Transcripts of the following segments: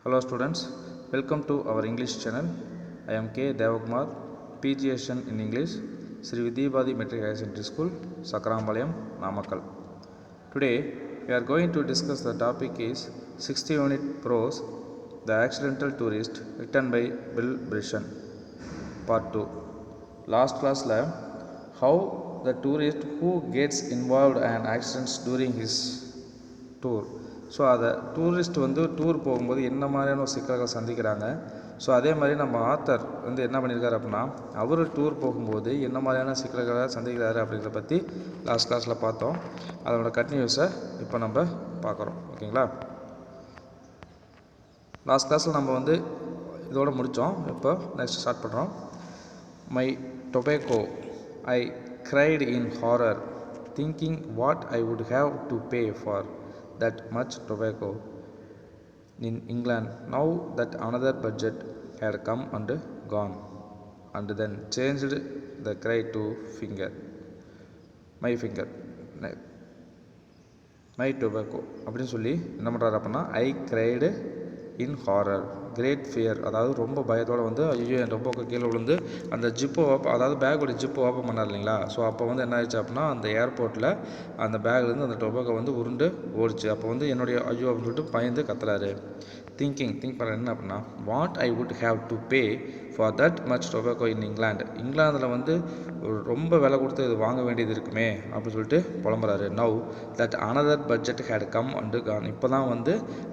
Hello students, welcome to our English channel. I am K. Devakumar, PGSN in English, Sri Vidibadi Metric Higher Secondary School, Sakarambalayam, Namakkal. Today we are going to discuss the topic is 60 unit prose, The Accidental Tourist, written by Bill Brisson, Part 2. Last class how the tourist who gets involved in accidents during his tour. So அதை tourist tour போகும்போது என்ன மாதிரியான ஒரு சிக்கல்கள் சந்திக்கிறாங்க. So அதே மாதிரி நம்ம ஆத்தர் என்ன பண்ணியிருக்காரு அப்படின்னா, அவர் டூர் போகும்போது என்ன மாதிரியான சிக்கல்களை சந்திக்கிறாரு அப்படிங்கிறத பற்றி லாஸ்ட் கிளாஸில் பார்த்தோம். அதோட கண்டினியூஸை இப்போ நம்ம பார்க்குறோம். ஓகேங்களா? லாஸ்ட் கிளாஸில் நம்ம இதோட முடித்தோம். இப்போ நெக்ஸ்ட் ஸ்டார்ட் பண்ணுறோம். My tobacco I cried in horror, thinking what I would have to pay for that much tobacco in England, now that another budget had come and gone, and then changed the cry to my tobacco அப்படின்னு சொல்லி என்ன பண்ணுறாரு அப்படின்னா, ஐ கிரைடு இன் horror, great fear, அதாவது ரொம்ப பயத்தோடு ஐயோ என் ரொம்ப கீழே விழுந்து அந்த ஜிப்போ அதாவது பேக்கோட ஜிப்போ ஓப்பன் பண்ணார் இல்லைங்களா. ஸோ அப்போ என்ன ஆயிடுச்சு அப்படின்னா, அந்த ஏர்போர்ட்டில் அந்த பேக்லேருந்து அந்த டொபாக்கோ உருண்டு ஓடிச்சு. அப்போ என்னுடைய ஐயோ அப்படின்னு சொல்லிட்டு பயந்து கத்துறாரு. திங்க் பண்ணுற என்ன அப்படின்னா, what I would have to pay for that much tobacco in இங்கிலாந்தில் ரொம்ப விலை கொடுத்து இது வாங்க வேண்டியது இருக்குமே அப்படின்னு சொல்லிட்டு புலம்புறாரு. Now that another budget had come and gone, இப்போ தான்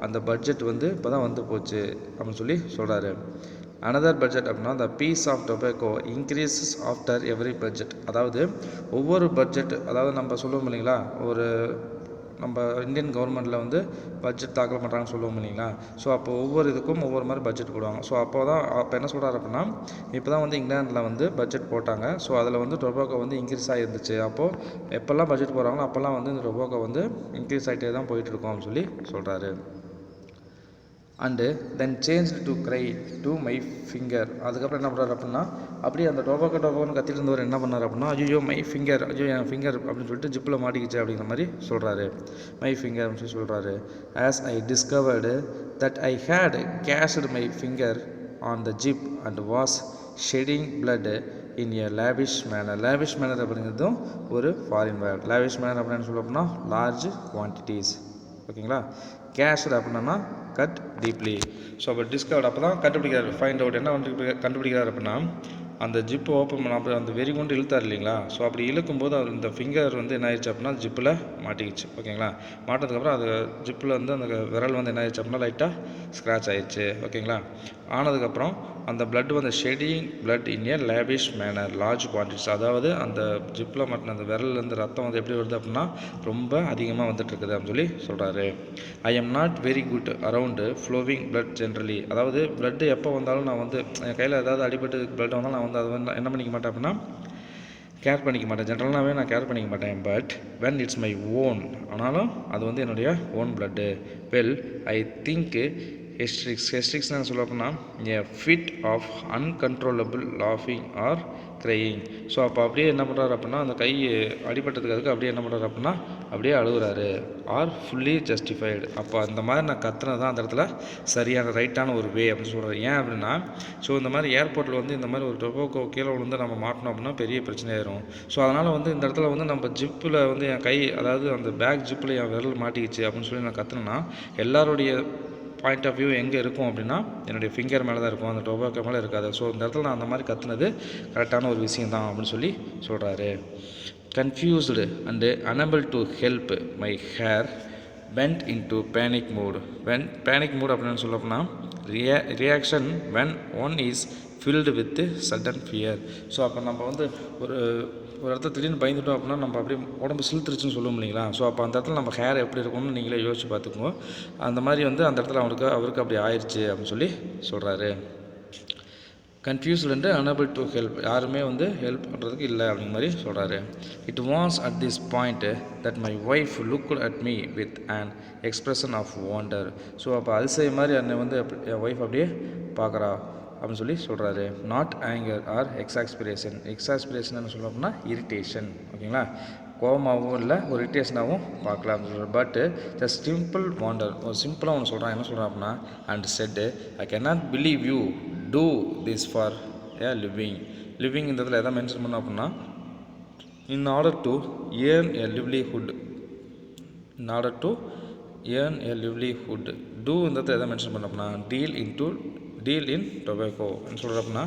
அந்த பட்ஜெட் இப்போ தான் போச்சு அப்படின்னு சொல்லி சொல்கிறாரு. அனதர் பட்ஜெட் அப்படின்னா, the piece of tobacco increases after every budget, அதாவது ஒவ்வொரு பட்ஜெட், அதாவது நம்ம சொல்லுவோம் இல்லைங்களா, நம்ம இந்தியன் கவர்மெண்ட்டில் பட்ஜெட் தாக்கல் பண்ணுறாங்கன்னு சொல்லுவோம் இல்லைங்களா. ஸோ அப்போ ஒவ்வொரு இதுக்கும் ஒவ்வொரு மாதிரி பட்ஜெட் போடுவாங்க. ஸோ அப்போ என்ன சொல்கிறாரு அப்படின்னா, இப்போ தான் இங்கிலாந்தில் பட்ஜெட் போட்டாங்க. ஸோ அதில் டொபாக்கோ இன்க்ரீஸ் ஆகிருந்துச்சு. அப்போது எப்போல்லாம் பட்ஜெட் போடுறாங்களோ அப்போல்லாம் இந்த டொபாக்கோ இன்க்ரீஸ் ஆகிட்டே தான் போயிட்டுருக்கோம் அப்படின்னு சொல்லி சொல்கிறாரு. And then change to cry to my finger, அதுக்கப்புறம் என்ன பண்ணுறாரு அப்படின்னா, அப்படியே அந்த டொபாக்கோன்னு கத்திட்டு இருந்தவர் என்ன பண்ணார் அப்படின்னா, ஐயோ மை ஃபிங்கர், ஐயோ என் ஃபிங்கர் அப்படின்னு சொல்லிட்டு ஜிப்பில் மாட்டிக்கிச்சு அப்படிங்கிற மாதிரி சொல்கிறாரு. மை ஃபிங்கர் அப்படின்னு சொல்லி சொல்கிறாரு. As I discovered that I had gashed my finger on the zip and was shedding blood in a lavish manner. Lavish manner அப்படிங்கிறதும் ஒரு ஃபாரின் வேர்ட். லேவிஷ் மேனர் அப்படின்னு சொல்ல அப்படின்னா லார்ஜ் குவான்டிட்டிஸ். ஓகேங்களா? கேஷ்டு அப்படின்னா கட் டீப்லி. ஸோ அப்போ discovered அப்போ தான் கண்டுபிடிக்கிறார். ஃபைண்ட் அவுட் என்ன கண்டுபிடிக்கிறார் அப்படின்னா, அந்த ஜிப்பு ஓப்பன் பண்ண அப்படி அந்த வெறி கொண்டு இழுத்தார் இல்லைங்களா. ஸோ அப்படி இழுக்கும்போது அவர் இந்த ஃபிங்கர் என்ன ஆயிடுச்சு அப்படின்னா ஜிப்பில் மாட்டிக்கிச்சு. ஓகேங்களா? மாட்டதுக்கப்புறம் அது ஜிப்பில் அந்த விரல் என்ன ஆயிடுச்சு அப்படின்னா லைட்டாக ஸ்க்ராட்ச் ஆயிடுச்சு. ஓகேங்களா? ஆனதுக்கப்புறம் அந்த பிளட் ஷெடிங் பிளட் இன் ஏ லேவிஷ் மேனர் லார்ஜ் குவான்டிட்டிஸ், அதாவது அந்த ஜிப்பில் மாட்டின அந்த விரல்லேருந்து ரத்தம் எப்படி வருது அப்படின்னா ரொம்ப அதிகமாக வந்துட்டுருக்குது அப்படின்னு சொல்லி சொல்கிறாரு. ஐ am not very good around flowing blood generally, அதாவது பிளட்டு எப்போ வந்தாலும் நான் என் கையில் ஏதாவது அடிபட்டு பிளட் வந்தாலும் நான் அதை என்ன பண்ணிக்க மாட்டேன் அப்படின்னா கேர் பண்ணிக்க மாட்டேன். ஜென்ரலாகவே நான் கேர் பண்ணிக்க மாட்டேன். But when it's my own, ஆனாலும் அது என்னுடைய own blood. Well I think ஹெஸ்ட்ரிக்ஸ்னு சொல்ல அப்படின்னா எ ஃபிட் ஆஃப் அன்கண்ட்ரோலபிள் லாஃபிங் ஆர் க்ரையிங். ஸோ அப்போ அப்படியே என்ன பண்ணுறாரு அப்படின்னா, அந்த கை அடிபட்டதுக்கு அதுக்கு அப்படியே என்ன பண்ணுறாரு அப்படின்னா அப்படியே அழுகுறாரு. ஆர் ஃபுல்லி ஜஸ்டிஃபைடு, அப்போ அந்த மாதிரி நான் கத்துனது தான் அந்த இடத்துல சரியான ரைட்டான ஒரு வே அப்படின்னு சொல்கிறார். ஏன் அப்படின்னா, ஸோ இந்த மாதிரி ஏர்போர்ட்டில் இந்த மாதிரி ஒரு டொபாக்கோ கீழே விழுந்து நம்ம மாட்டினோம் அப்படின்னா பெரிய பிரச்சனை ஆயிரும். ஸோ அதனால் இந்த இடத்துல நம்ம ஜிப்பில் என் கை, அதாவது அந்த பேக் ஜிப்பில் என் விரல் மாட்டிக்கிச்சு அப்படின்னு சொல்லி நான் கத்துனேன்னா எல்லாருடைய பாயிண்ட் ஆஃப் வியூ எங்கே இருக்கும் அப்படின்னா என்னுடைய ஃபிங்கர் மேலே தான் இருக்கும், அந்த டொபாக்கோ மேலே இருக்காது. ஸோ இந்த இடத்துல நான் அந்த மாதிரி கத்துனது கரெக்டான ஒரு விஷயம் தான் அப்படின்னு சொல்லி சொல்கிறாரு. Confused and unable to help my hair vent into panic mood. Panic mood அப்படின்னு சொல்ல போனால் reaction when one is filled with sudden fear. So அப்போ நம்ம ஒரு இடத்துல திடீர்னு பயந்துட்டோம் அப்படின்னா நம்ம அப்படியே உடம்பு சிலுத்துருச்சுன்னு சொல்லுவோம் இல்லைங்களா. ஸோ அப்போ அந்த இடத்துல நம்ம ஹேர் எப்படி இருக்கும்னு நீங்களே யோசிச்சு பார்த்துக்கோங்க. அந்த மாதிரி அந்த இடத்துல அவருக்கு அப்படி ஆயிடுச்சு அப்படின்னு சொல்லி சொல்கிறாரு. Confused and unable to help, யாருமே ஹெல்ப் பண்ணுறதுக்கு இல்லை அப்படிங்கிற மாதிரி சொல்கிறாரு. It was at this point that my wife looked at me with an expression of wonder. So அப்போ அதிசயம் மாதிரி என்னை என் ஒய்ஃப் அப்படியே பார்க்குறா அப்படின்னு சொல்லி சொல்கிறாரு. Not anger or exasperation. Exasperation என்ன சொல்ல அப்படின்னா இரிட்டேஷன். ஓகேங்களா? கோபமாகவும் இல்லை ஒரு இரிட்டேஷனாகவும் பார்க்கல அப்படின்னு சொல்கிறார். பட்டு த சிம்பிள் வாண்டர், ஒரு சிம்பிளாக ஒன்று சொல்கிறான். என்ன சொல்கிறான் அப்படின்னா, and set I can not believe you do this for A living. Living இந்த இதில் எதாவது மென்ஷன் பண்ணோம் அப்படின்னா in order to earn a livelihood, in order to earn a livelihood. do இந்த இடத்துல எதை மென்ஷன் பண்ணோம்னா டீல் இன் டொபாக்கோ சொல்கிறப்பனா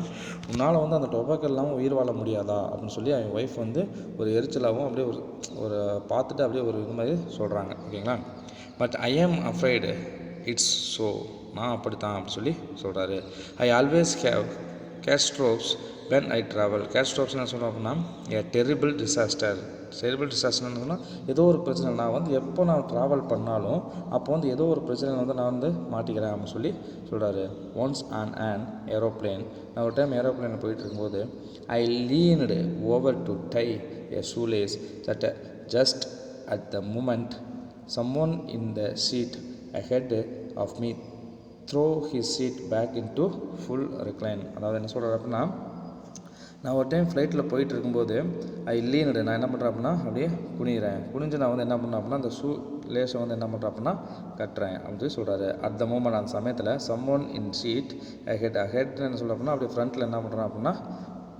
உன்னால் வந்து அந்த டொபாக்கோ இல்லாமல் உயிர் வாழ முடியாதா அப்படின்னு சொல்லி அவன் ஒய்ஃப் வந்து ஒரு எரிச்சலாகவும் அப்படியே ஒரு பார்த்துட்டு அப்படியே ஒரு இது மாதிரி சொல்கிறாங்க. ஓகேங்களா. பட் ஐ ஆம் அஃப்ரைடு இட்ஸ் ஸோ, நான் அப்படித்தான் அப்படின்னு சொல்லி சொல்கிறாரு. I always have catastrophes when I travel. Catastrophes என்ன சொல்கிறோம் அப்படின்னா ஏ டெரிபிள் டிசாஸ்டர். டிசாஸ்டர்னு சொன்னால் ஏதோ ஒரு பிரச்சனை, நான் வந்து எப்போ நான் ட்ராவல் பண்ணாலும் அப்போ வந்து ஏதோ ஒரு பிரச்சனை வந்து நான் வந்து மாட்டிக்கிறேன் அப்படின்னு சொல்லி சொல்கிறாரு. ஒன்ஸ் ஆன் ஏரோப்ளேன், நான் ஒரு டைம் ஏரோப்ளேனில் போயிட்டு இருக்கும்போது I leaned over to tie a shoelace that just at the moment someone in the seat ahead of me throw his seat back into full recline. அதாவது என்ன சொல்கிறார் அப்படின்னா, நான் ஒரு டைம் ஃப்ளைட்டில் போயிட்டு இருக்கும்போது லீனடு, நான் என்ன பண்ணுறேன் அப்படின்னா அப்படியே குனிஞ்சு நான் வந்து என்ன பண்ணேன் அப்படின்னா அந்த லேஸை வந்து என்ன பண்ணுறேன் அப்படின்னா கட்டுறேன் அப்படின்னு சொல்கிறாரு. அட் த மூமெண்ட், அந்த சமயத்தில் சம்மோன் இன் சீட் ஹெட் என்ன சொல்கிறேன் அப்படின்னா அப்படியே ஃப்ரண்ட்டில் என்ன பண்ணுறான் அப்படின்னா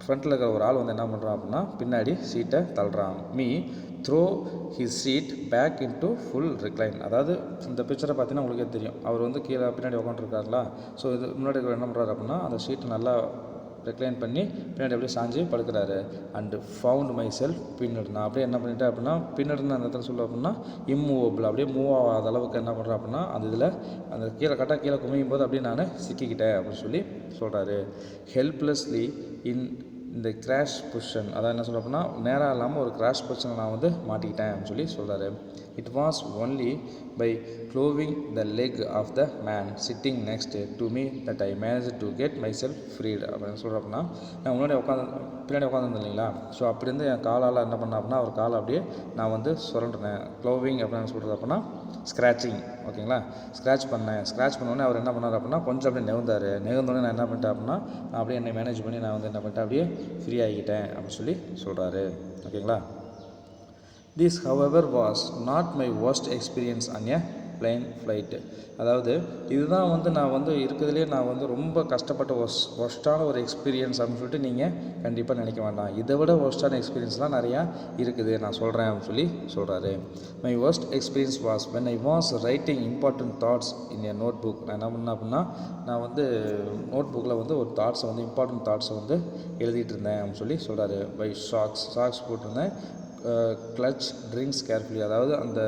ஃப்ரண்ட்டில் இருக்கிற ஒரு ஆள் வந்து என்ன பண்ணுறான் அப்படின்னா பின்னாடி சீட்டை தள்ளுறான். Me throw his seat back into full recline. அதாவது இந்த பிக்சரை பார்த்தீங்கன்னா உங்களுக்கே தெரியும், அவர் வந்து கீழே பின்னாடி உட்காந்துருக்காருங்களா. ஸோ இது முன்னாடி என்ன பண்ணுறாரு அப்படின்னா அந்த சீட்டை நல்லா ரெக்ளைன் பண்ணி பின்னாடி அப்படியே சாஞ்சி படுக்கிறாரு. அண்டு ஃபவுண்ட் மை செல்ஃப் பின்னடு, நான் அப்படியே என்ன பண்ணிட்டேன் அப்படின்னா பின்னடுன்னு அந்த இடத்துல சொல்ல அப்படின்னா இம்மூவபிள், அப்படியே மூவ் ஆகாத அளவுக்கு என்ன பண்ணுறேன் அப்படின்னா அந்த இதில் அந்த கீழே குமியும் போது அப்படியே நான் சிக்கிக்கிட்டேன் அப்படின்னு சொல்லி சொல்கிறாரு. ஹெல்ப்லெஸ்லி இந்த கிராஷ் பொசிஷன், அதான் என்ன சொல்கிறேன் அப்படின்னா நேராக இல்லாமல் ஒரு கிராஷ் பொசிஷனை நான் வந்து மாட்டிக்கிட்டேன் அப்படின்னு சொல்லி சொல்கிறாரு. It was only by clawing the leg of the man sitting next to me that I manage to get myself freed அப்படின்னு சொல்கிறேன் அப்படின்னா நான் பின்னாடி உட்காந்துருந்தேன் இல்லைங்களா. ஸோ அப்படி இருந்து என் காலால் என்ன பண்ணேன் அப்படின்னா ஒரு காலை அப்படியே நான் வந்து சுரண்டுனேன். க்ளோவிங் அப்படின்னு சொல்கிறது அப்படின்னா ஸ்க்ராச்சிங். ஓகேங்களா. ஸ்க்ராச் பண்ணோடனே அவர் என்ன பண்ணார் அப்படின்னா கொஞ்சம் அப்படியே நெகுந்தோடனே நான் என்ன பண்ணிட்டேன் அப்படின்னா நான் அப்படியே என்னை மேனேஜ் பண்ணி நான் வந்து என்ன பண்ணிட்டேன் அப்படியே ஃப்ரீ ஆகிக்கிட்டேன் அப்படின்னு சொல்லி சொல்கிறாரு. ஓகேங்களா. This however was not my worst experience on a plane flight. அதாவது இதுதான் வந்து நான் வந்து இருக்கிறதுலே நான் வந்து ரொம்ப கஷ்டப்பட்ட ஒர்ஸ்டான ஒரு எக்ஸ்பீரியன்ஸ் அப்படின்னு சொல்லிட்டு நீங்கள் கண்டிப்பாக நினைக்க வேண்டாம். இதை விட ஒர்ஸ்டான எக்ஸ்பீரியன்ஸ்லாம் நிறையா இருக்குது, நான் சொல்கிறேன் அப்படின்னு சொல்லி சொல்கிறாரு. My worst experience was when I was writing important thoughts in a notebook. நான் என்ன பண்ணேன் அப்படின்னா நான் வந்து நோட் புக்கில் வந்து ஒரு தாட்ஸை வந்து இம்பார்ட்டன்ட் தாட்ஸை வந்து எழுதிட்டு இருந்தேன் அப்படின்னு சொல்லி சொல்கிறாரு. பை சாக்ஸ் போட்டிருந்தேன். கிளச் ட்ரிங்க்ஸ் கேர்ஃபுல்லி, அதாவது அந்த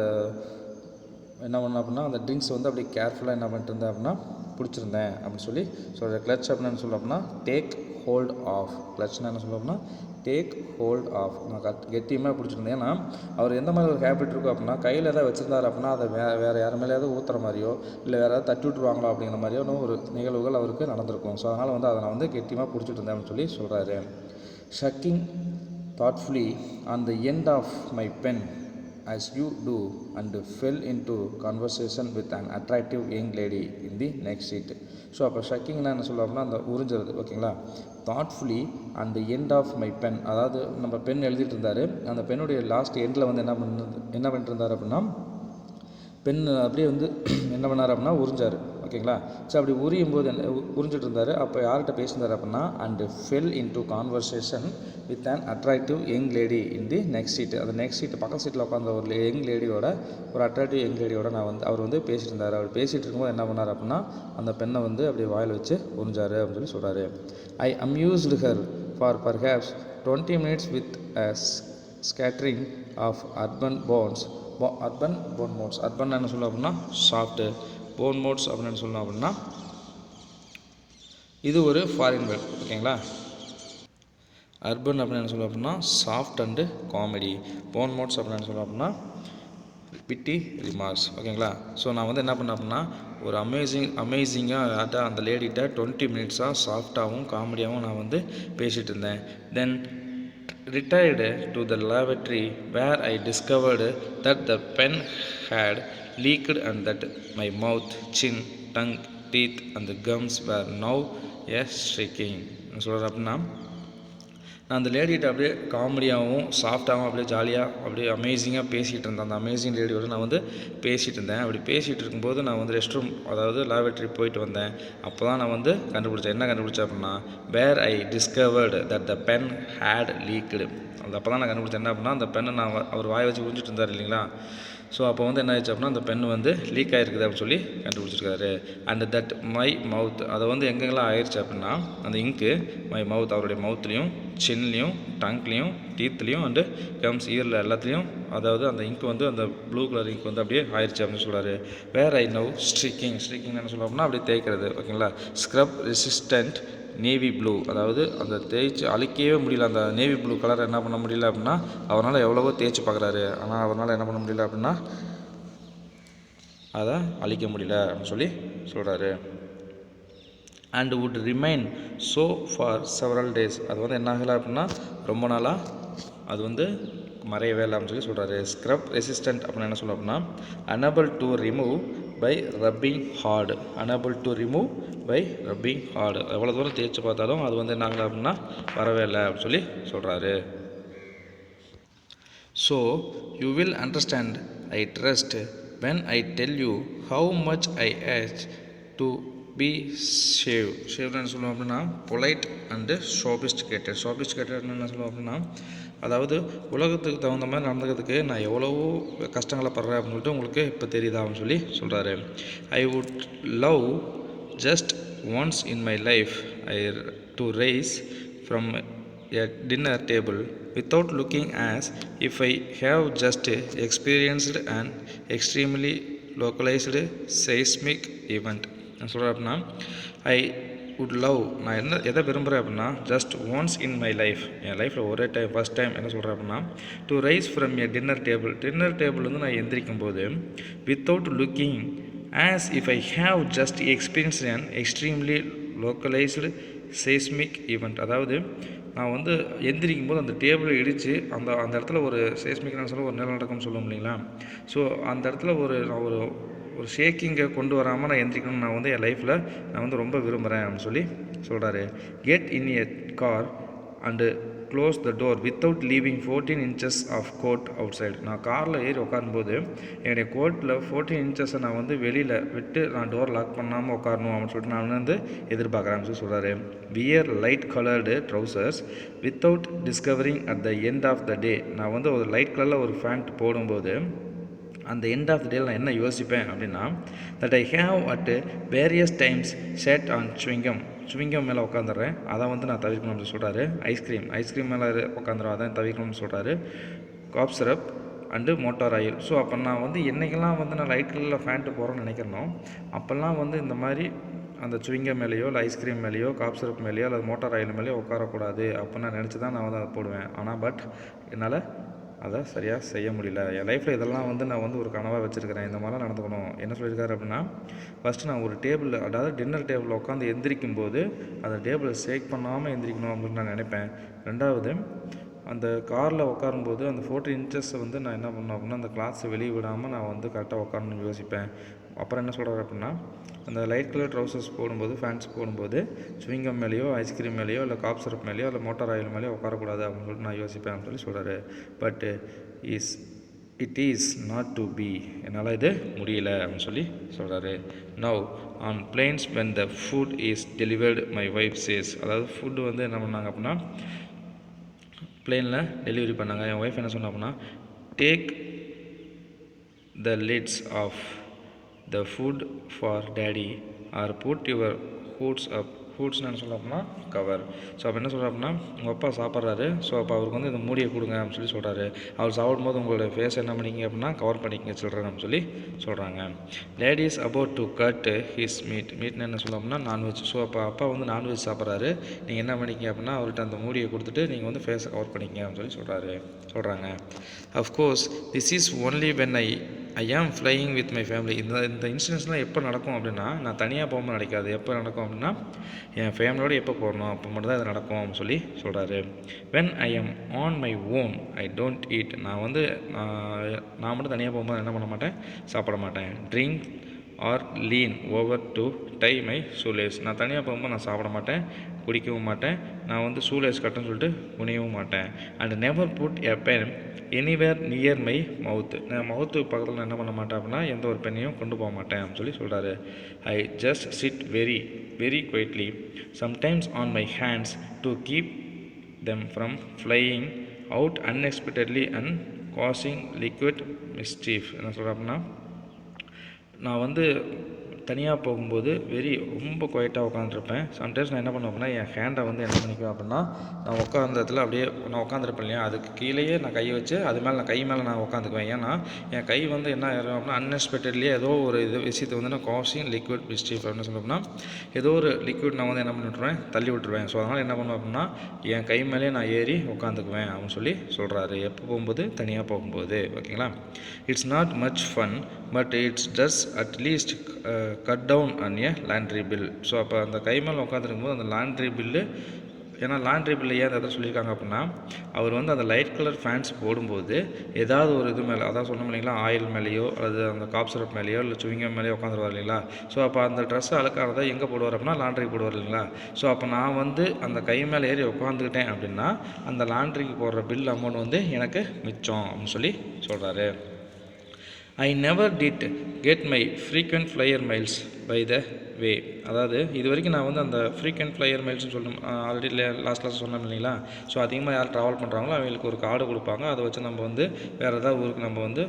என்ன பண்ணேன் அப்படின்னா அந்த ட்ரிங்க்ஸ் வந்து அப்படி கேர்ஃபுல்லாக என்ன பண்ணிட்டு இருந்தேன் அப்படின்னா பிடிச்சிருந்தேன் அப்படின்னு சொல்லி சொல்கிறேன். கிளச் அப்படின்னு சொல்ல அப்படின்னா டேக் ஹோல்ட் ஆஃப். கிளச்னா என்ன சொல்ல அப்படின்னா டேக் ஹோல்ட் ஆஃப். நான் கெட்டியமாக பிடிச்சிருந்தேன். ஏன்னா அவர் எந்த மாதிரி ஒரு ஹேபிட் இருக்கும் அப்படின்னா கையில் எதாவது வச்சுருந்தார் அப்படின்னா அதை வேறு யார் மேலேயாவது ஊற்றுற மாதிரியோ இல்லை வேறு ஏதாவது தட்டி விட்டுருவாங்களோ அப்படிங்கிற மாதிரியோ ஒரு நிகழ்வுகள் அவருக்கு நடந்திருக்கும். ஸோ அதனால் வந்து அதை நான் வந்து கெட்டியமாக பிடிச்சிட்டு இருந்தேன் அப்படின்னு சொல்லி சொல்கிறாரு. ஷக்கிங் thoughtfully on the end of my pen as you do and fell into conversation with an attractive young lady in the next seat. So அப்போ ஷக்கிங்னா என்ன சொல்லுவாங்கன்னா அந்த உறிஞ்சிறது. ஓகேங்களா. Thoughtfully and the end of my pen, அதாவது நம்ம pen எழுதிட்டு இருந்தார், அந்த பென்னுடைய லாஸ்ட் எண்டில் வந்து என்ன பண்ணிட்டு இருந்தார் அப்படின்னா பென் அப்படியே வந்து என்ன பண்ணார் அப்படின்னா உறிஞ்சார். ஓகேங்களா. ஸோ அப்படி உரியும் போது உறிஞ்சிட்டு இருந்தார். அப்போ யார்கிட்ட பேசியிருந்தார் அப்படின்னா and fell into conversation with an attractive young lady in the next seat. அந்த நெக்ஸ்ட் சீட்டு பக்கத்து சீட்டில் உட்காந்த ஒரு அட்ராக்டிவ் யங் லேடியோட அவர் வந்து பேசிட்டு இருந்தார். அவர் பேசிகிட்டு இருக்கும்போது என்ன பண்ணார் அப்படின்னா அந்த பெண்ணை வந்து அப்படியே வாயில் வச்சு உறிஞ்சார் அப்படின்னு சொல்லி சொல்கிறாரு. I amused her for perhaps 20 minutes with a scattering of urban bone modes. Urban என்ன சொல்லணும் அப்படின்னா சாஃப்ட்டு, போன் மோட்ஸ் அப்படின்னு சொல்லணும் அப்படின்னா இது ஒரு ஃபாரின் வேர்ட். ஓகேங்களா. அர்பன் அப்படின்னு சொல்லணும் அப்படின்னா soft and comedy. Phone modes அப்படின்னு சொல்லணும் அப்படின்னா பிட்டி ரிமார்க்ஸ். ஓகேங்களா. ஸோ நான் வந்து என்ன பண்ணேன் அப்படின்னா ஒரு அமேசிங்காக அந்த லேடிகிட்ட 20 minutes சாஃப்டாகவும் காமெடியாகவும் நான் வந்து பேசிகிட்டு இருந்தேன். தென் retired to the lavatory where I discovered that the pen had leaked and that my mouth, chin, tongue, teeth and the gums were now shaking. சொல்கிறார் அப்படின்னா நான் அந்த லேடிகிட்ட அப்படியே காமெடியாகவும் சாஃப்டாகவும் அப்படியே ஜாலியாக அப்படியே அமேசிங்காக பேசிகிட்டு இருந்தேன். அந்த அமேசிங் லேடியோட நான் வந்து பேசிகிட்டு இருந்தேன். அப்படி பேசிகிட்டு இருக்கும்போது நான் வந்து ரெஸ்ட் ரூம் அதாவது லேபரேட்டரி போயிட்டு வந்தேன். அப்போ தான் நான் வந்து கண்டுபிடிச்சேன். என்ன கண்டுபிடிச்சேன் அப்படின்னா, where I discovered that the pen had leaked. அது அப்போ தான் நான் கண்டுபிடிச்சேன். என்ன அப்படின்னா, அந்த பெண்ணை நான் அவர் வாயை வச்சு உறிஞ்சிட்டு இருந்தார் இல்லைங்களா. ஸோ அப்போ வந்து என்ன ஆயிடுச்சு அப்படின்னா, அந்த பென் வந்து லீக் ஆகிருக்குது அப்படின்னு சொல்லி கண்டுபிடிச்சிருக்காரு. அண்ட் தட் மை மவுத், அதை வந்து எங்கெங்கெல்லாம் ஆயிடுச்சு அப்படின்னா, அந்த இங்கு மை மவுத் அவருடைய மவுத்லேயும், சின்லேயும், டங்க்லேயும், டீத்லேயும் அண்டு கம்ஸ் இயரில் எல்லாத்துலேயும், அதாவது அந்த இங்க் வந்து அந்த ப்ளூ கலர் இங்க் வந்து அப்படியே ஆயிடுச்சு அப்படின்னு சொல்கிறாரு. வேர் ஐ நவ் ஸ்ட்ரிக்கிங் என்ன சொல்ல அப்படின்னா அப்படியே தேய்க்கிறது ஓகேங்களா. ஸ்க்ரப் ரெசிஸ்டன்ட் நேவி ப்ளூ, அதாவது அந்த தேய்ச்சி அழிக்கவே முடியல. அந்த நேவி ப்ளூ கலரை என்ன பண்ண முடியல அப்படின்னா, அவரால் எவ்வளவோ தேய்ச்சி பார்க்குறாரு, ஆனால் அவரால் என்ன பண்ண முடியல அப்படின்னா அதை அழிக்க முடியல அப்படின்னு சொல்லி சொல்கிறாரு. And would remain so for several days, அது வந்து என்ன ஆகலை அப்படின்னா ரொம்ப நாளாக அது வந்து மறையவே இல்லை அப்படின்னு சொல்லி சொல்கிறாரு. ஸ்க்ரப் ரெசிஸ்டன்ட் அப்படின்னு என்ன சொல்ல அப்படின்னா, unable to remove by rubbing hard, unable to remove by rubbing hard, எவ்வளோ தூரம் தேய்ச்சி பார்த்தாலும் அது வந்து என்ன ஆகலை அப்படின்னா வரவே இல்லை அப்படின்னு சொல்லி சொல்கிறாரு. So you will understand I trust when I tell you how much I ask to be ஷேவ்னு சொல்லுவோம் அப்படின்னா பொலைட் அண்டு சோபிஸ்டிகேட்டட் என்ன சொல்லுவோம் அப்படின்னா, அதாவது உலகத்துக்கு தகுந்த மாதிரி நடந்துக்கிறதுக்கு நான் எவ்வளவோ கஷ்டங்களை படுறேன் அப்படின்னு சொல்லிட்டு உங்களுக்கு இப்போ தெரியுதா அப்படின்னு சொல்லி சொல்கிறாரு. I would love just once in my life to rise from a dinner table without looking as if I have just experienced an extremely localized seismic event. நான் சொல்கிறேன் அப்படின்னா, ஐ வுட் லவ், நான் எதை விரும்புகிறேன் அப்படின்னா, just once in my life, என் லைஃப்பில் ஒரே டைம் ஃபஸ்ட் டைம் என்ன சொல்கிறேன் அப்படின்னா, to rise from a dinner table வந்து நான் எந்திரிக்கும் போது without looking as if I have just experience an extremely localised seismic event, அதாவது நான் வந்து எந்திரிக்கும் போது அந்த டேபிளை இடித்து அந்த இடத்துல ஒரு சேஸ்மிக்னு சொல்ல ஒரு நிலநடுக்கம்னு சொல்லுவோம் இல்லைங்களா. ஸோ அந்த இடத்துல நான் ஒரு ஷேக்கிங்கை கொண்டு வராமல் நான் எந்திரிக்கணும்னு நான் வந்து என் லைஃப்பில் நான் வந்து ரொம்ப விரும்புகிறேன் அப்படின்னு சொல்லி சொல்கிறாரு. Get in a car and close the door without leaving 14 inches of coat outside. நான் காரில் ஏறி உட்காரும்போது என்னுடைய கோட்டில் 14 inches நான் வந்து வெளியில் விட்டு நான் டோர் லாக் பண்ணாமல் உட்காரணும் அப்படின்னு சொல்லிட்டு நான் வந்து எதிர்பார்க்குறேன் சொல்லி சொல்கிறாரு. Wear light coloured trousers without discovering at the end of the day. நான் வந்து ஒரு லைட் கலரில் ஒரு ஃபேண்ட் போடும்போது அந்த எண்ட் ஆஃப் த டேயில் நான் என்ன யோசிப்பேன் அப்படின்னா, that I have at various times set on chewing gum மேலே உட்காந்துடுறேன், அதை வந்து நான் தவிர்க்கணும்னு சொல்கிறாரு. ஐஸ்கிரீம் மேலே உட்காந்துரும், அதை தவிர்க்கணும்னு சொல்கிறாரு. Cough syrup and motor oil. So அப்போ நான் வந்து என்றைக்கெல்லாம் வந்து நான் லைட் கலரில் ஃபேண்ட்டு போகிறேன்னு நினைக்கிறேனோ அப்போல்லாம் வந்து இந்த மாதிரி அந்த சுவிங்கம் மேலேயோ இல்லை ஐஸ்கிரீம் மேலேயோ காப் சிரப் மேலேயோ அல்லது மோட்டார் ஆயில் மேலேயோ உட்காரக்கூடாது அப்படின்னு நான் நினச்சி தான் நான் வந்து அதை போடுவேன். ஆனால் பட் என்னால் அதை சரியாக செய்ய முடியல. என் லைஃப்பில் இதெல்லாம் வந்து நான் வந்து ஒரு கனவாக வச்சுருக்கிறேன், இந்த மாதிரிலாம் நடந்துக்கணும். என்ன சொல்லியிருக்காரு அப்படின்னா, ஃபஸ்ட்டு நான் ஒரு டேபிள், அதாவது டின்னர் டேபிளில் உட்காந்து எந்திரிக்கும் போது அந்த டேபிளை ஷேக் பண்ணாமல் எந்திரிக்கணும் அப்படின்னு நான் நினைப்பேன். ரெண்டாவது, அந்த காரில் உட்காரும்போது அந்த 14 inches வந்து நான் என்ன பண்ணணும் அப்படின்னா அந்த கிளாத்ஸை வெளியே விடாமல் நான் வந்து கரெக்டாக உட்காரணும்னு யோசிப்பேன். அப்புறம் என்ன சொல்கிறாரு அப்படின்னா, அந்த லைட் கலர் ட்ரௌசர்ஸ் போடும்போது ஃபேண்ட்ஸ் போடும்போது சுவிங்கம் மேலேயோ ஐஸ்கிரீம் மேலேயோ இல்லை காப் சிரப் மேலேயோ இல்லை மோட்டார் ஆயில் மேலேயோ உட்காரக்கூடாது அப்படின்னு சொல்லிட்டு நான் யோசிப்பேன் அப்படின்னு சொல்லி சொல்கிறாரு. But it is not to be, என்னால் இது முடியல அப்படின்னு சொல்லி சொல்கிறாரு. Now on planes when the food is delivered my wife says, அதாவது ஃபுட்டு வந்து என்ன பண்ணாங்க அப்படின்னா பிளேனில் டெலிவரி பண்ணாங்க. என் ஒய்ஃப் என்ன சொன்னா அப்படின்னா, take the lids off the food for daddy or put your hoods up. ஹூட்ஸ்னு என்ன சொல்ல அப்படின்னா கவர். ஸோ அப்போ என்ன சொல்கிறா அப்படின்னா, உங்கள் அப்பா சாப்பிட்றாரு, ஸோ அப்போ அவருக்கு வந்து இந்த மூடியை கொடுங்க அப்படின்னு சொல்லி சொல்கிறாரு. அவர் சாப்பிடும்போது உங்களோட ஃபேஸ் என்ன பண்ணிக்கிங்க அப்படின்னா கவர் பண்ணிக்கிங்க சில்ட்ரன் அப்படின்னு சொல்லி சொல்கிறாங்க. Ladies about to cut his மீட்னு என்ன சொல்ல அப்படின்னா நான்வெஜ். ஸோ அப்போ அப்பா வந்து நான்வெஜ் சாப்பிட்றாரு, நீங்கள் என்ன பண்ணிக்கிங்க அப்படின்னா அவர்கிட்ட அந்த மூடியை கொடுத்துட்டு நீங்கள் வந்து ஃபேஸை கவர் பண்ணிக்கிங்க அப்படின்னு சொல்லி சொல்கிறாங்க. Of course this is only when I ஆம் ஃப்ளையிங் வித் மை ஃபேமிலி. இந்த இன்சிடென்ட்ஸ்லாம் எப்போ நடக்கும் அப்படின்னா நான் தனியாக போகும்போது நடக்காது. எப்போ நடக்கும் அப்படின்னா என் ஃபேமிலியோடு எப்போ போகணும் அப்போ மட்டும் தான் இது நடக்கும் அப்படின்னு சொல்லி சொல்கிறாரு. When I am on my own I don't eat. நான் மட்டும் தனியாக போகும்போது என்ன பண்ண மாட்டேன், சாப்பிட மாட்டேன். Drink or lean over to tie my shoelace. நான் தனியாக போகும்போது நான் சாப்பிட மாட்டேன், குடிக்கவும் மாட்டேன், நான் வந்து ஷூலேஸ் கட்டுன்னு சொல்லிட்டு குனியவும் மாட்டேன். And never put a pen anywhere near my mouth. நான் மவுத்துக்கு பக்கத்தில் நான் என்ன பண்ண மாட்டேன் அப்படின்னா எந்த ஒரு பெண்ணையும் கொண்டு போக மாட்டேன் அப்படின்னு சொல்லி சொல்கிறாரு. I just chit very very quietly sometimes on my hands to keep them from flying out unexpectedly and causing liquid mischief. என்ன சொல்கிறேன் அப்படின்னா நான் வந்து தனியாக போகும்போது ரொம்ப குவைட்டாக உட்காந்துருப்பேன். சம்டைம்ஸ் நான் என்ன பண்ணுவேன் அப்படின்னா என் ஹேண்டை வந்து என்ன பண்ணிக்குவேன் அப்படின்னா நான் உட்காந்த இடத்துல அப்படியே நான் உட்காந்துருப்பேன் இல்லையா, அதுக்கு கீழேயே நான் கையை வச்சு அது மேலே நான் கை மேலே நான் உட்காந்துக்குவேன். ஏன்னா என் கை வந்து என்ன ஆயிரும் அப்படின்னா அன்எக்ஸ்பெக்டட்லியே ஏதோ ஒரு விஷயத்தை வந்து நான் காசிங் லிக்விட் மிஸ்டீஃப் அப்படின்னு சொல்லணும்னா ஏதோ ஒரு லிக்விட் நான் வந்து என்ன பண்ணி விட்டுருவேன், தள்ளி விட்டுருவேன். ஸோ அதனால் என்ன பண்ணுவேன் அப்படின்னா என் கை மேலே நான் ஏறி உட்காந்துக்குவேன் அப்படின்னு சொல்லி சொல்கிறாரு. எப்போ போகும்போது தனியாக போகும்போது. ஓகேங்களா. It's not much fun but it's does at least cut down on a laundry bill. So அப்போ அந்த கை மேலே உட்காந்துருக்கும் போது அந்த லாண்ட்ரி பில்லு, ஏன்னா லாண்ட்ரி பில்லு ஏன் அதை சொல்லியிருக்காங்க அப்படின்னா அவர் வந்து அந்த லைட் கலர் ஃபேன்ஸ் போடும்போது ஏதாவது ஒரு இது மேலே, அதான் சொன்னோம் இல்லைங்களா, ஆயில் மேலேயோ அல்லது அந்த காப் சிரப் மேலேயோ இல்லை சுவிங்கம் மேலேயோ உட்காந்துருவார் இல்லைங்களா. ஸோ அப்போ அந்த ட்ரெஸ் அழுக்கானதை எங்கே போடுவார் அப்படின்னா லாண்ட்ரிக்கு போடுவார் இல்லைங்களா. ஸோ அப்போ நான் வந்து அந்த கை மேலே ஏறி உட்காந்துக்கிட்டேன் அப்படின்னா அந்த லாண்ட்ரிக்கு போடுற பில் அமௌண்ட் வந்து எனக்கு மிச்சம் அப்படின்னு சொல்லி சொல்கிறாரு. I never did get my frequent flyer miles by the way. அதாவது இது வரைக்கும் நான் வந்து அந்த ஃப்ரீக்வெண்ட் ஃப்ளையர் மைல்ஸ்னு சொல்லணும், ஆல்ரெடி லாஸ்ட் கிளாஸ் சொன்னோம் இல்லைங்களா. ஸோ அதிகமாக யார் ட்ராவல் பண்ணுறாங்களோ அவங்களுக்கு ஒரு கார்டு கொடுப்பாங்க. அதை வச்சு நம்ம வந்து வேறு ஏதாவது ஊருக்கு நம்ம வந்து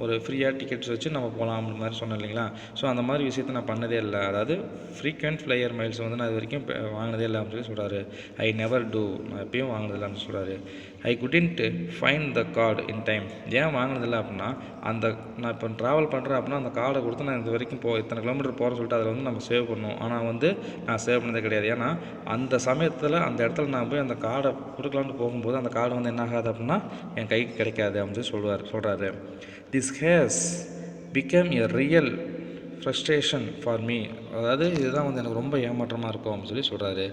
ஒரு ஃப்ரீயாக டிக்கெட்ஸ் வச்சு நம்ம போகலாம் அப்படி மாதிரி சொன்னேன் இல்லைங்களா. ஸோ அந்த மாதிரி விஷயத்தை நான் பண்ணதே இல்லை. அதாவது ஃப்ரீக்வெண்ட் ஃப்ளையர் மைல்ஸ் வந்து நான் இது வரைக்கும் வாங்கினதே இல்லை அப்படின்னு சொல்லி சொல்கிறாரு. ஐ நெவர் டூ, நான் எப்பயும் வாங்கினதில்லை அப்படின்னு சொல்கிறாரு. ஐ couldn't find the card in time. ஏன் வாங்கினதில்லை அப்படின்னா அந்த நான் இப்போ ட்ராவல் பண்ணுறேன் அப்படின்னா அந்த கார்டை கொடுத்து நான் இது வரைக்கும் இத்தனை கிலோமீட்டர் போகிறேன்னு சொல்லிட்டு அதில் வந்து நம்ம சேவ் பண்ணணும். ஆனால் வந்து நான் சேவ் பண்ணதே கிடையாது. ஏன்னா அந்த சமயத்தில் அந்த இடத்துல நான் போய் அந்த கார்டை கொடுக்கலான்னு போகும்போது அந்த கார்டு வந்து என்ன ஆகாது அப்படின்னா என் கைக்கு கிடைக்காது அப்படின்னு சொல்லி சொல்கிறாரு. This has become a real frustration for me. அதாவது இதுதான் வந்து எனக்கு ரொம்ப ஏமாற்றமாக இருக்கும் அப்படின்னு சொல்லி சொல்கிறாரு.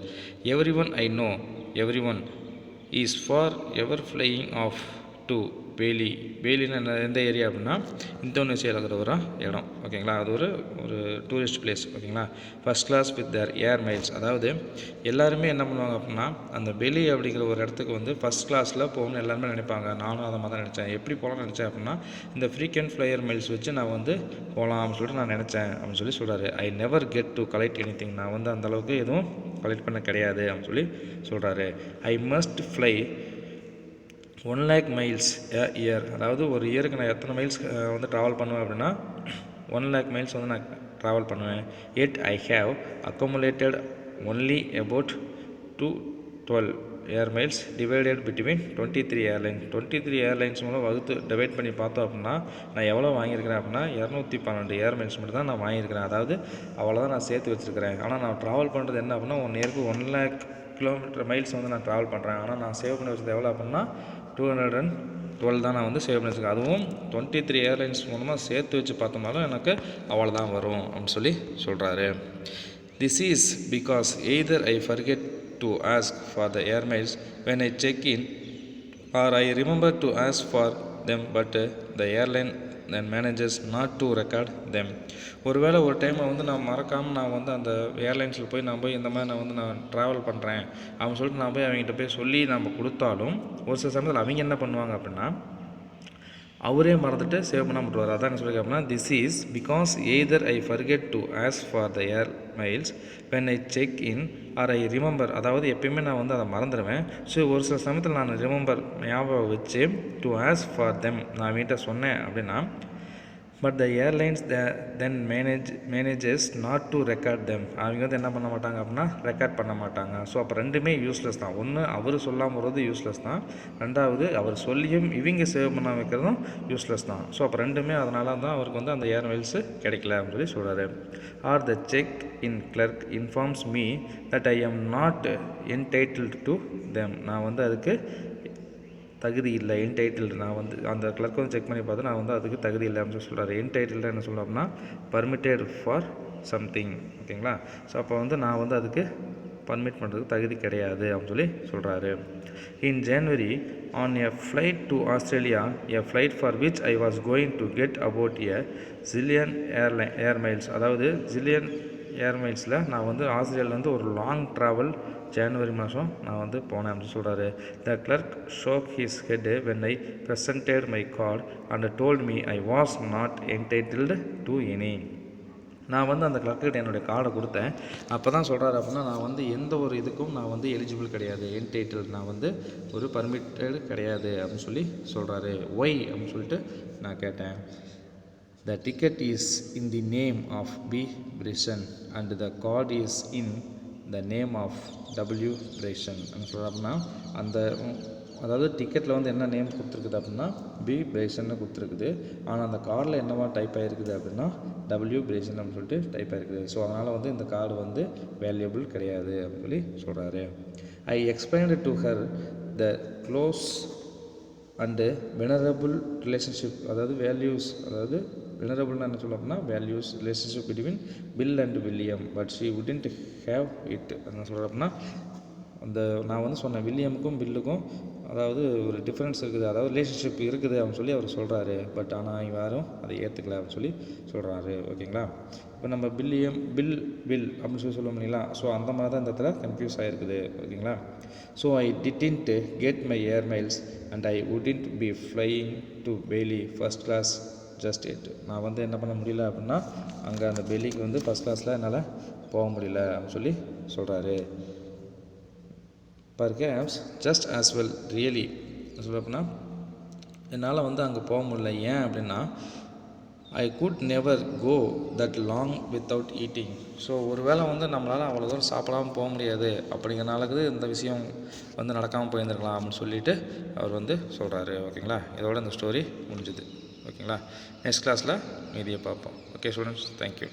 Every one I know every one is forever flying off to Bali. பேலின்னு எந்த ஏரியா அப்படின்னா இந்தோனேஷியாவில் இருக்கிற ஒரு இடம். ஓகேங்களா. அது ஒரு டூரிஸ்ட் பிளேஸ். ஓகேங்களா. First class with their air miles. அதாவது எல்லாருமே என்ன பண்ணுவாங்க அப்படின்னா அந்த பெலி அப்படிங்கிற ஒரு இடத்துக்கு வந்து ஃபஸ்ட் கிளாஸில் போகணும்னு எல்லாருமே நினைப்பாங்க. நானும் அதை மாதிரி தான் நினச்சேன். எப்படி போகலான்னு நினச்சேன் அப்படின்னா இந்த ஃப்ரீக்வெண்ட் ஃப்ளையர் மைல்ஸ் வச்சு நான் வந்து போகலாம் அப்படின்னு சொல்லிட்டு நான் நினச்சேன் அப்படின்னு சொல்லி சொல்கிறாரு. I never get to collect any thing. நான் வந்து அந்தளவுக்கு எதுவும் கலெக்ட் பண்ண கிடையாது அப்படின்னு சொல்லி சொல்கிறாரு. I must fly 1,00,000 miles a year. அதாவது ஒரு இயருக்கு நான் எத்தனை மைல்ஸ் வந்து ட்ராவல் பண்ணுவேன் அப்படின்னா 1,00,000 மைல்ஸ் வந்து நான் ட்ராவல் பண்ணுவேன். Yet I have accumulated only about 212 air miles divided between 23 airlines. 23 airlines மூலம் வகுத்து டிவைட் பண்ணி பார்த்தோம் அப்படின்னா நான் எவ்வளோ வாங்கியிருக்கிறேன் அப்படின்னா 212 ஏர் மைல்ஸ் மட்டும் தான் நான் வாங்கியிருக்கிறேன். அதாவது அவ்வளோதான் நான் சேர்த்து வச்சுருக்கிறேன். ஆனால் நான் ட்ராவல் பண்ணுறது என்ன அப்படின்னா 1 இயருக்கு 1,00,000 கிலோமீட்டர் மைல்ஸ் வந்து நான் ட்ராவல் பண்ணுறேன். ஆனால் நான் சேவ் பண்ணி வச்சது எவ்வளோ அப்படின்னா 212 தான் நான் வந்து சேவ் பண்ணி வச்சுருக்கேன். அதுவும் 23 ஏர்லைன்ஸ் மூலமாக சேர்த்து வச்சு பார்த்தோம்னாலும் எனக்கு அவ்வளோதான் வரும் அப்படின்னு சொல்லி சொல்கிறாரு. This is because either I forget to ask for the air miles when I check in or I remember to ask for them but the airline then manages not to record them. ஒருவேளை ஒரு டைமில் வந்து நான் மறக்காமல் நான் வந்து அந்த ஏர்லைன்ஸில் போய் இந்த மாதிரி நான் ட்ராவல் பண்ணுறேன் அப்படின்னு சொல்லிட்டு நான் போய் அவங்ககிட்ட போய் சொல்லி நம்ம கொடுத்தாலும் ஒரு சில சமயத்தில் அவங்க என்ன பண்ணுவாங்க அப்படின்னா அவரே மறந்துட்டு சேவ் பண்ணாமல் விட்டுருவார். அதான் என்ன சொல்லி அப்படின்னா this is because either I forget to ask for the air miles when I check in or I remember. அதாவது எப்பயுமே நான் வந்து அதை மறந்துடுவேன். ஸோ ஒரு சில சமயத்தில் நான் ஞாபகம் வச்சு டு ஆஸ்க் ஃபார் தெம் நான் வீட்டை சொன்னேன் அப்படின்னா but the airlines then manages not to record them. அவங்க வந்து என்ன பண்ண மாட்டாங்க அப்படின்னா ரெக்கார்ட் பண்ண மாட்டாங்க. ஸோ அப்போ ரெண்டுமே யூஸ்லெஸ் தான். ஒன்று அவர் சொல்லாமல் வர்றது யூஸ்லெஸ் தான், ரெண்டாவது அவர் சொல்லியும் இவங்க சேவ் பண்ண வைக்கிறதும் யூஸ்லெஸ் தான். ஸோ அப்போ ரெண்டுமே அதனால தான் அவருக்கு வந்து அந்த ஏர் மைல்ஸு கிடைக்கல அப்படின்னு சொல்லி சொல்கிறாரு. Or the check in clerk informs me that I am not entitled to them. நான் வந்து அதுக்கு தகுதி இல்லை, என்டைட்டில்டு. நான் வந்து அந்த கிளர்க் வந்து செக் பண்ணி பார்த்து நான் வந்து அதுக்கு தகுதி இல்லை அப்படின்னு சொல்கிறாரு. என்டைட்டில்டு என்ன சொல்கிறோம்னா பர்மிட்டட் ஃபார் சம்திங். ஓகேங்களா. ஸோ அப்போ வந்து நான் வந்து அதுக்கு பர்மிட் பண்ணுறதுக்கு தகுதி கிடையாது அப்படின்னு சொல்லி சொல்கிறாரு. In January on a flight to Australia, a flight for which I was going to get about a zillion airmiles, அதாவது ஜில்லியன் ஏர்மைல்ஸில் நான் வந்து ஆஸ்திரேலியாவிலேருந்து ஒரு லாங் ட்ராவல் ஜனவரி மாதம் நான் வந்து போனேன் அப்படின்னு சொல்கிறாரு. The clerk shook his head when I presented my card and told me I was not entitled to any. நான் வந்து அந்த கிளர்க்கிட்ட என்னுடைய கார்டை கொடுத்தேன். அப்போ தான் சொல்கிறாரு அப்படின்னா, நான் வந்து எந்த ஒரு இதுக்கும் நான் வந்து எலிஜிபிள் கிடையாது, என்டைட்டில், நான் வந்து ஒரு பர்மிட்டடு கிடையாது அப்படின்னு சொல்லி சொல்கிறாரு. ஒய் அப்படின்னு சொல்லிட்டு நான் கேட்டேன். The ticket is in the name of B. Bryson and the card is in the name of W. Bryson அப்படின்னு சொல்கிறார். அப்படின்னா அந்த அதாவது டிக்கெட்டில் வந்து என்ன நேம் கொடுத்துருக்குது அப்படின்னா பி பிரைசன்னு கொடுத்துருக்குது. ஆனால் அந்த கார்டில் என்னவா டைப் ஆகிருக்குது அப்படின்னா W. Bryson அப்படின்னு சொல்லிட்டு டைப் ஆகிருக்குது. ஸோ அதனால் வந்து இந்த கார்டு வந்து வேல்யூபிள் கிடையாது அப்படின்னு சொல்லி சொல்கிறாரு. I explained to her the close and venerable relationship, அதாவது வேல்யூஸ், அதாவது வெனரபிள்னா என்ன சொல்ல அப்படின்னா values relationship between Bill and William, but she wouldn't have it. என்ன சொல்கிறேன் அப்படின்னா அந்த நான் வந்து சொன்னேன் வில்லியமுக்கும் பில்லுக்கும் அதாவது ஒரு டிஃப்ரென்ஸ் இருக்குது, அதாவது ரிலேஷன்ஷிப் இருக்குது அப்படின்னு சொல்லி அவர் சொல்கிறாரு. பட் ஆனால் யாரும் அதை ஏற்றுக்கல அப்படின்னு சொல்லி சொல்கிறாரு. ஓகேங்களா. இப்போ நம்ம பில் அப்படின்னு சொல்லி சொல்ல முடியல. ஸோ அந்த மாதிரி தான் இந்த இடத்துல கன்ஃபியூஸ் ஆகிருக்குது. ஓகேங்களா. So I didn't get my airmiles and I wouldn't be flying to Bali first class just it. நான் வந்து என்ன பண்ண முடியல அப்படின்னா அங்கே அந்த பெல்லிக்கு வந்து ஃபஸ்ட் கிளாஸில் என்னால் போக முடியல அப்படின்னு சொல்லி சொல்கிறாரு. Perhaps just as well really சொல்ல அப்படின்னா என்னால் வந்து அங்கே போக முடியல. ஏன் அப்படின்னா I could never go that long without eating. So ஒரு வேளை வந்து நம்மளால் அவ்வளோ தூரம் சாப்பிடாமல் போக முடியாது அப்படிங்கிறனாலக்கு இந்த விஷயம் வந்து நடக்காமல் போயிருந்துருக்கலாம் அப்படின்னு சொல்லிட்டு அவர் வந்து சொல்கிறாரு. ஓகேங்களா. இதோட இந்த ஸ்டோரி முடிஞ்சுது. ஓகேங்களா. நெக்ஸ்ட் கிளாஸில் மீதியை பார்ப்போம். Okay students, thank you.